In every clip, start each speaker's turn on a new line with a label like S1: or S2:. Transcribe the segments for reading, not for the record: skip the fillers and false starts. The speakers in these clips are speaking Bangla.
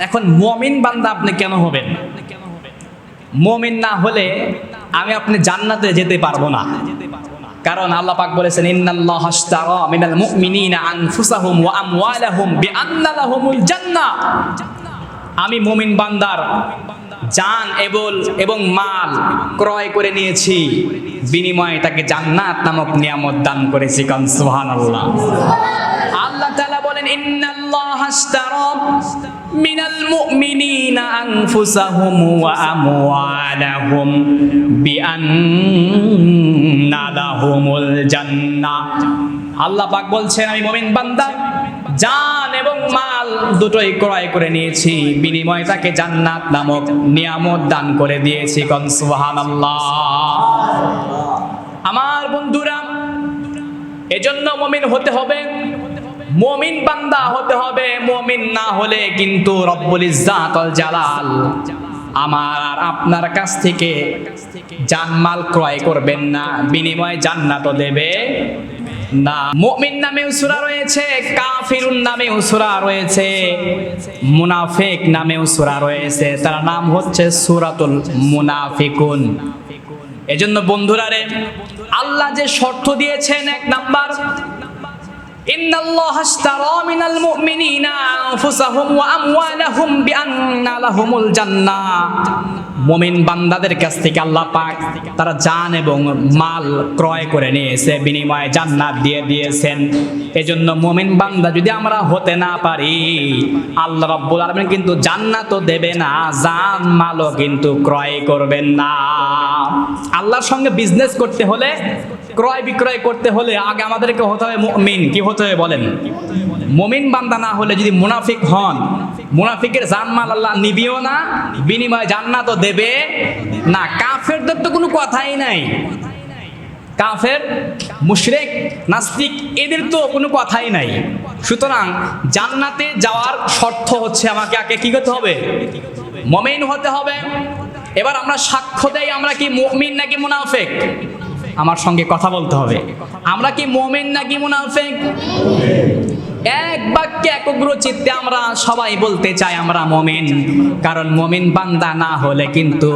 S1: এখন মুমিন বান্দা আপনি কেন হবেন? মুমিন না হলে আমি আপনি জান্নাতে যেতে পারবো না। কারণ আল্লাহ পাক বলেছেন, ইন্নাল্লাহা আশতারা মিনাল মুমিনিনা আনফুসাহুম ওয়া আমওয়ালাহুম বিআন্না লাহুমুল জান্নাহ। আমি মুমিন বান্দার জান এবং মাল ক্রয় করে নিয়েছি, বিনিময়ে তাকে জান্নাত নামক নিয়ামত দান করেছি। কান সুবহানাল্লাহ। আল্লাহ তাআলা বলেন, ইন্নাল্লাহা আশতারা মিনাল মুমিনিনা আনফুসাহুম ওয়া আমওয়ালাহুম বিআন্না লাহুমুল জান্নাহ। আল্লাহ পাক বলছেন, আমি মুমিন বান্দা জান এবং মাল দুটোই ক্রয় করে নিয়েছি, বিনিময়ে তাকে জান্নাত নামক নিয়ামত দান করে দিয়েছি। কোন সুবহানাল্লাহ। আমার বন্ধুরা, এজন্য মুমিন হতে হবে, মুমিন বান্দা হতে হবে। মুমিন না হলে কিন্তু রব্বুল ইজ্জাত ওয়াল জালাল আমার আর আপনার কাছ থেকে জানমাল ক্রয় করবেন না, বিনিময়ে জান্নাতও দেবে না। মুমিন নামেও সূরা রয়েছে, কাফিরুন নামেও সূরা রয়েছে, মুনাফিক নামেও সূরা রয়েছে। তার নাম হচ্ছে সূরাতুল মুনাফিকুন। এজন্য বন্ধুরা রে, আল্লাহ যে শর্ত দিয়েছেন, এক নাম্বার, ইন্নাল্লাহা আশতারা মিনাল মুমিনিনা আনফুসাহুম ওয়া আমওয়ালাহুম বিআন্না লাহুমুল জান্নাহ। মুমিন বান্দাদের কাছ থেকে আল্লাহ পাক তারা জান এবং মাল ক্রয় করে নিয়েছে, বিনিময়ে জান্নাত দিয়ে দিয়েছেন। এজন্য মুমিন বান্দা যদি আমরা হতে না পারি, আল্লাহ রাব্বুল আলামিন কিন্তু জান্নাতও দেবে না, জান মালও কিন্তু ক্রয় করবেন না। আল্লাহর সঙ্গে বিজনেস করতে হলে, ক্রয় বিক্রয় করতে হলে আগে আমাদেরকে হতে হবে মুমিন। কি হতে হবে বলেন? মুমিন বান্দা না হলে যদি মুনাফিক হন, মুনাফিকের জানমাল আল্লাহ নিবিও না, বিনিময়ে জান্নাতও দেবে না। কাফেরদের তো কোনো কথাই নাই, কাফের, মুশরিক, নাস্তিক, এদের তো কোনো কথাই নাই। সুতরাং জান্নাতে যাওয়ার শর্ত হচ্ছে আমাকে আগে কি করতে হবে? মুমিন হতে হবে। এবার আমরা সাক্ষ্য দেই, আমরা কি মুমিন নাকি মুনাফিক? আমার সঙ্গে কথা বলতে হবে, আমরা কি মুমিন নাকি মুনাফিক? এক বাক্যে একগ্র চিত্তে আমরা সবাই বলতে চাই আমরা মুমিন। কারণ মুমিন বান্দা না হলে কিন্তু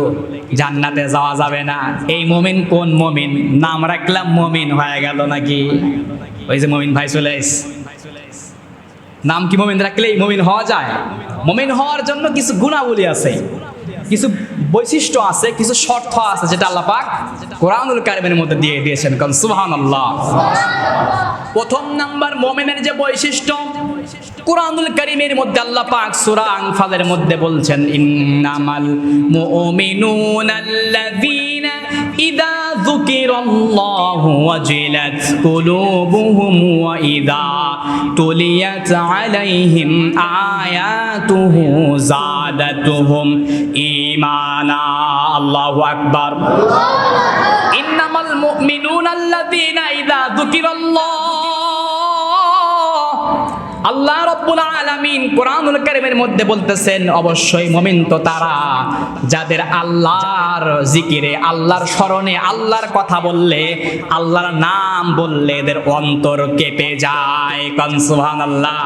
S1: জান্নাতে যাওয়া যাবে না। এই মুমিন কোন মুমিন? নাম রাখলাম মুমিন, হয়ে গেল নাকি? ওই যে মুমিন ভাই চলে এসে, নাম কি মুমিন রাখলেই মুমিন হওয়া যায়? মুমিন হওয়ার জন্য কিছু গুণাবলী আছে, কিছু বৈশিষ্ট্য আছে, কিছু শর্ত আছে, যেটা আল্লাহ পাক কোরআনুল কারীমের মধ্যে দিয়ে দিয়েছেন। কারণ সুবহানাল্লাহ। প্রথম নাম্বার মুমিনের যে বৈশিষ্ট্য, কোরআনুল কারীমের মধ্যে আল্লাহ পাক সূরা আনফালের মধ্যে বলছেন, ইন্নামাল মুমিনুনাল্লাযীনা ইযা যুকিরাল্লাহু ওয়াজিলাত কুলুবুহুম ওয়া ইযা তুলিয়াত আলাইহিম আয়াতুহু যাদাতুহুম ঈমানা। আল্লাহু আকবার। ইন্নামাল মুমিনুনাল্লাযীনা ইযা যুকিরাল্লাহ, আল্লাহ রাব্বুল আলামিন কোরআনুল কারীমের মধ্যে বলতেছেন, অবশ্যই মুমিন তো তারা যাদের আল্লাহর জিকিরে, আল্লাহর স্মরণে, আল্লাহর কথা বললে, আল্লাহর নাম বললে এদের অন্তর কেঁপে যায়। কান সুবহানাল্লাহ।